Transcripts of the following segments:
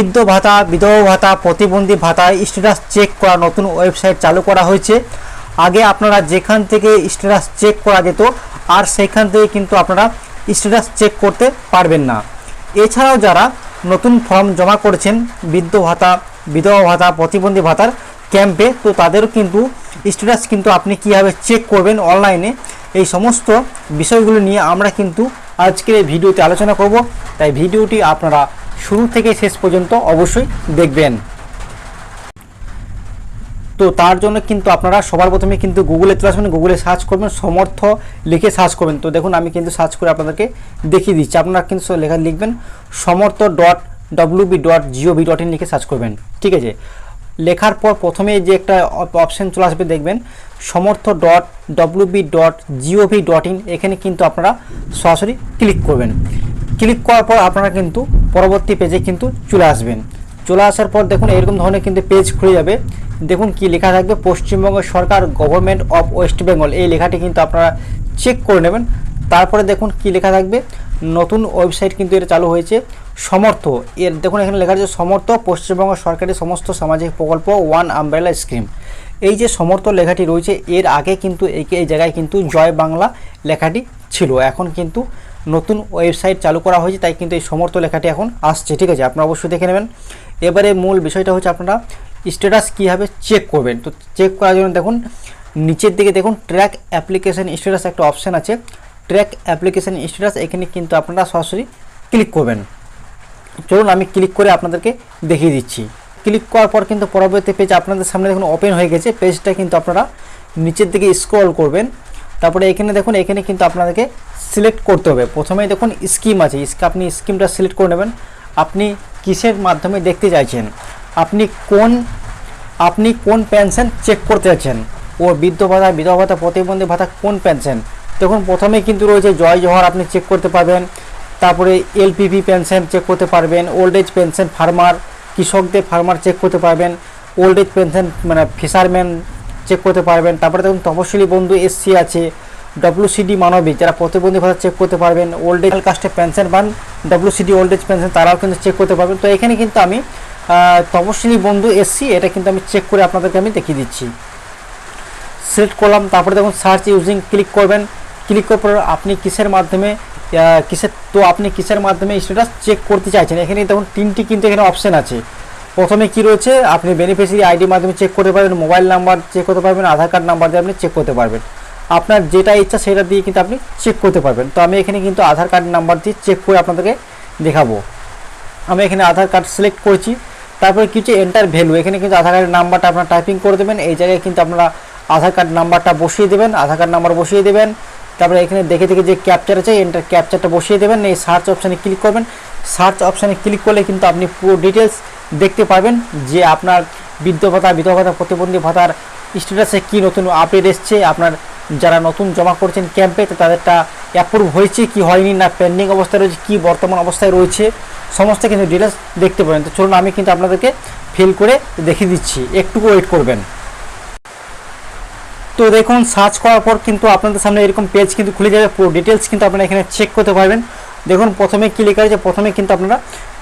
বৃদ্ধ ভাতা, বিধবা ভাতা, প্রতিবন্ধী ভাতা স্ট্যাটাস চেক করা নতুন ওয়েবসাইট চালু করা হয়েছে। আগে আপনারা যেখান থেকে স্ট্যাটাস চেক করা যেত আর সেখান থেকে কিন্তু আপনারা স্ট্যাটাস চেক করতে পারবেন না। এছাড়াও যারা নতুন ফর্ম জমা করেছেন বৃদ্ধ ভাতা, বিধবা ভাতা, প্রতিবন্ধী ভাতার ক্যাম্পে, তো তাদেরও কিন্তু স্ট্যাটাস কিন্তু আপনি কীভাবে চেক করবেন অনলাইনে, এই সমস্ত বিষয়গুলো নিয়ে আমরা কিন্তু আজকের এই ভিডিওতে আলোচনা করব। তাই ভিডিওটি আপনারা শুরু থেকে শেষ পর্যন্ত অবশ্যই দেখবেন। তো তার জন্য কিন্তু আপনারা সবার প্রথমে কিন্তু গুগলে চলে আসবেন, গুগলে সার্চ করবেন, সমর্থ লিখে সার্চ করবেন। তো দেখুন আমি কিন্তু সার্চ করে আপনাদেরকে দেখিয়ে দিচ্ছি। আপনারা কিন্তু লেখা লিখবেন সমর্থ.wb.gov.in লিখে সার্চ করবেন, ঠিক আছে। লেখার পর প্রথমে যে একটা অপশান চলে আসবে দেখবেন সমর্থ.wb.gov.in, এখানে কিন্তু আপনারা সরাসরি ক্লিক করবেন। ক্লিক করার পর আপনারা কিন্তু পরবর্তী পেজে কিন্তু চলে আসবেন। চলে আসার পর দেখুন এরকম ধরনের কিন্তু পেজ খুলে যাবে। দেখুন কি লেখা থাকবে, পশ্চিমবঙ্গ সরকার, গভর্নমেন্ট অফ ওয়েস্ট বেঙ্গল, এই লেখাটি কিন্তু আপনারা চেক করে নেবেন। তারপরে দেখুন কি লেখা থাকবে, নতুন ওয়েবসাইট কিন্তু এটা চালু হয়েছে সমর্থ। এর দেখুন এখানে লেখা আছে সমর্থ, পশ্চিমবঙ্গ সরকারের সমস্ত সামাজিক প্রকল্প ওয়ান আমব্রেলা স্কিম। এই যে সমর্থ লেখাটি রয়েছে, এর আগে কিন্তু এই জায়গায় কিন্তু জয় বাংলা লেখাটি ছিল। এখন কিন্তু নতুন ওয়েবসাইট চালু করা হয়েছে, তাই কিন্তু এই সমর্থ লেখাটি এখন আসছে, ঠিক আছে। আপনারা অবশ্যই দেখে নেবেন। এবারে মূল বিষয়টা হচ্ছে আপনারা স্ট্যাটাস কীভাবে চেক করবেন। তো চেক করার জন্য দেখুন নিচের দিকে দেখুন ট্র্যাক অ্যাপ্লিকেশন স্ট্যাটাস একটা অপশান আছে, ট্র্যাক অ্যাপ্লিকেশন স্ট্যাটাস, এখানে কিন্তু আপনারা সরাসরি ক্লিক করবেন। চলুন আমি ক্লিক করে আপনাদেরকে দেখিয়ে দিচ্ছি। ক্লিক করার পর কিন্তু পরবর্তী পেজ আপনাদের সামনে দেখুন ওপেন হয়ে গেছে। পেজটা কিন্তু আপনারা নিচের দিকে স্ক্রল করবেন। তারপরে এখানে দেখুন এখানে কিন্তু আপনাদেরকে সিলেক্ট করতে হবে। প্রথমেই দেখুন স্কিম আছে, আপনি স্কিমটা সিলেক্ট করে নেবেন। আপনি কিসের মাধ্যমে দেখতে চাইছেন, আপনি কোন পেনশন চেক করতে চাচ্ছেন, ও বৃদ্ধ ভাতা, বিধবা ভাতা, প্রতিবন্ধী ভাতা কোন পেনশন। দেখুন প্রথমে কিন্তু রয়েছে জয় জওহর, আপনি চেক করতে পারবেন। তারপরে এলপিপি পেনশন চেক করতে পারবেন, ওল্ড এজ পেনশন ফার্মার, কৃষকদের ফার্মার চেক করতে পারবেন, ওল্ড এজ পেনশন মানে ফিশারম্যান চেক করতে পারবেন। তারপরে দেখুন তপশিলি বন্ধু এসসি আছে, ডব্লিউসিডি মানবিক যারা প্রতিবন্ধী ভাতা চেক করতে পারবেন, ওল্ড এজ কাস্টে পেনশন পান, ডব্লিউসিডি ওল্ড এজ পেনশন তারাও কিন্তু চেক করতে পারবেন। তো এখানে কিন্তু আমি তপশিলি বন্ধু এসসি এটা কিন্তু আমি চেক করে আপনাদেরকে আমি দেখিয়ে দিচ্ছি। সিলেক্ট করলাম, তারপরে দেখুন সার্চ ইউজিং ক্লিক করবেন। ক্লিক করার পর আপনি কিসের মাধ্যমে স্ট্যাটাস চেক করতে চাইছেন। এখানে দেখুন তিনটি কিন্তু এখানে অপশান আছে। প্রথমে কি রয়েছে, আপনি বেনিফিশিয়ারি আইডির মাধ্যমে চেক করতে পারবেন, মোবাইল নাম্বার চেক করতে পারবেন, আধার কার্ড নাম্বার দিয়ে আপনি চেক করতে পারবেন। আপনার যেটা ইচ্ছা সেটা দিয়ে কিন্তু আপনি চেক করতে পারবেন। তো আমি এখানে কিন্তু আধার কার্ড নাম্বার দিয়ে চেক করে আপনাদেরকে দেখাবো। আমি এখানে আধার কার্ড সিলেক্ট করেছি। তারপরে কিছু এন্টার ভ্যালু, এখানে কিন্তু আধার কার্ডের নাম্বারটা আপনারা টাইপিং করে দেবেন। এই জায়গায় কিন্তু আপনারা আধার কার্ড নাম্বারটা বসিয়ে দেবেন, আধার কার্ড নাম্বার বসিয়ে দেবেন। তারপরে এখানে দেখে যে ক্যাপচার আছে এন্টার ক্যাপচারটা বসিয়ে দেবেন। এই সার্চ অপশানে ক্লিক করবেন। সার্চ অপশানে ক্লিক করলে কিন্তু আপনি পুরো ডিটেলস দেখতে পারবেন যে আপনার বৃদ্ধ ভাতা, বিধবা ভাতা, প্রতিবন্ধী ভাতার স্ট্যাটাসে কী নতুন আপডেট এসছে, আপনার যারা নতুন জমা করছেন ক্যাম্পে তো তাদেরটা অ্যাপ্রুভ হয়েছে কি হয়নি, না পেন্ডিং অবস্থায় রয়েছে, কি বর্তমান অবস্থায় রয়েছে, সমস্ত কিন্তু ডিটেলস দেখতে পাবেন। তো চলুন আমি কিন্তু আপনাদেরকে ফিল করে দেখিয়ে দিচ্ছি, একটুকু ওয়েট করবেন। তো দেখুন সার্চ করার পর কিন্তু আপনাদের সামনে এরকম পেজ কিন্তু খুলে যাবে, পুরো ডিটেলস কিন্তু আপনারা এখানে চেক করতে পারবেন। দেখুন প্রথমে কি লেখা আছে, প্রথমে কিন্তু আপনারা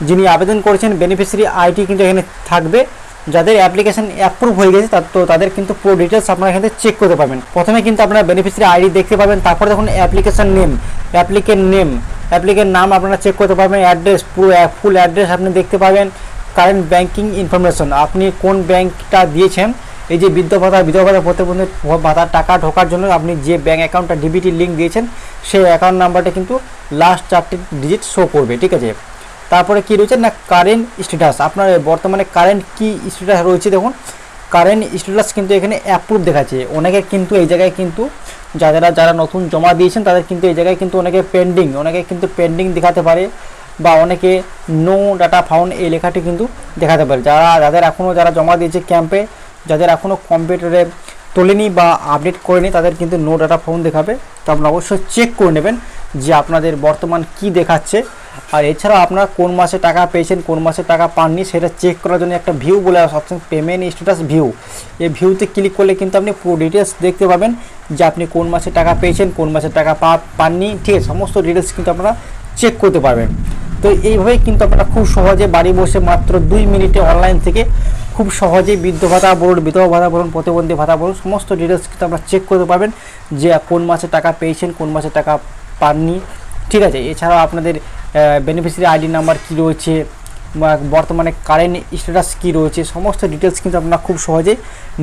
যিনি আবেদন করেছেন বেনিফিশিয়ারি আইডি কিন্তু এখানে থাকবে। যাদের অ্যাপ্লিকেশন অ্যাপ্রুভ হয়ে গেছে তো তাদের কিন্তু পুরো ডিটেলস আপনারা এখানে চেক করতে পারবেন। প্রথমে কিন্তু আপনারা বেনিফিশিয়ারি আইডি দেখতে পাবেন। তারপরে দেখুন অ্যাপ্লিকেশন নেম, অ্যাপ্লিকেন্ট নাম আপনারা চেক করতে পারবেন। অ্যাড্রেস, পুরো ফুল অ্যাড্রেস আপনি দেখতে পাবেন। কারেন্ট ব্যাঙ্কিং ইনফরমেশন, আপনি কোন ব্যাঙ্কটা দিয়েছেন, এই যে বৃদ্ধ ভাতা, বিধবা ভাতা, প্রতিবন্ধী ভাতার টাকা ঢোকার জন্য আপনি যে ব্যাঙ্ক অ্যাকাউন্টটা ডিবিটি লিঙ্ক দিয়েছেন সেই অ্যাকাউন্ট নাম্বারটা কিন্তু লাস্ট 4টি ডিজিট শো করবে, ঠিক আছে। তারপরে কি রয়েছে না কারেন্ট স্ট্যাটাস, আপনার বর্তমানে কারেন্ট কি স্ট্যাটাস রয়েছে। দেখুন কারেন্ট স্ট্যাটাস কিন্তু এখানে অ্যাপ্রুভ দেখাচ্ছে। অনেকে কিন্তু এই জায়গায় কিন্তু যারা নতুন জমা দিয়েছেন তাদের কিন্তু এই জায়গায় কিন্তু অনেকে কিন্তু পেন্ডিং দেখাতে পারে, বা অনেকে নো ডাটা ফাউন্ড এই লেখাটি কিন্তু দেখাতে পারে। যারা জমা দিয়েছে ক্যাম্পে, যাদের এখনও কম্পিউটারে তোলেনি বা আপডেট করেনি তাদের কিন্তু নো ডাটা ফাউন্ড দেখাবে। তো আপনারা অবশ্যই চেক করে নেবেন যে আপনাদের বর্তমান কি দেখাচ্ছে। আর এছাড়াও আপনারা কোন মাসে টাকা পেয়েছেন, কোন মাসে টাকা পাননি সেটা চেক করার জন্য একটা ভিউ বলে অপশন, পেমেন্ট স্ট্যাটাস ভিউ, এই ভিউতে ক্লিক করলে কিন্তু আপনি পুরো ডিটেলস দেখতে পাবেন যে আপনি কোন মাসে টাকা পেয়েছেন, কোন মাসে টাকা পাননি, ঠিক আছে। সমস্ত ডিটেলস কিন্তু আপনারা চেক করতে পারবেন। তো এইভাবেই কিন্তু আপনারা খুব সহজে বাড়ি বসে মাত্র 2 মিনিটে অনলাইন থেকে খুব সহজেই বৃদ্ধ ভাতা বলুন, বিধবা ভাতা বলুন, প্রতিবন্ধী ভাতা বলুন, সমস্ত ডিটেলস কিন্তু আপনারা চেক করতে পারবেন যে কোন মাসে টাকা পেয়েছেন, কোন মাসে টাকা পাননি। ঠিক আছে, এছাড়াও আপনাদের বেনিফিশিয়ারি আইডি নাম্বার কী রয়েছে, বর্তমানে কারেন্ট স্ট্যাটাস কী রয়েছে, সমস্ত ডিটেলস কিন্তু আপনারা খুব সহজেই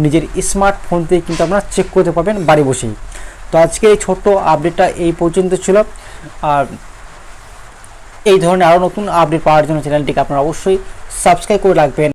নিজের স্মার্টফোন থেকে কিন্তু আপনারা চেক করতে পারবেন বাড়ি বসেই। তো আজকে এই ছোট্ট আপডেটটা এই পর্যন্ত ছিল। আর এই ধরনের আরও নতুন আপডেট পাওয়ার জন্য চ্যানেলটিকে আপনারা অবশ্যই সাবস্ক্রাইব করে রাখবেন।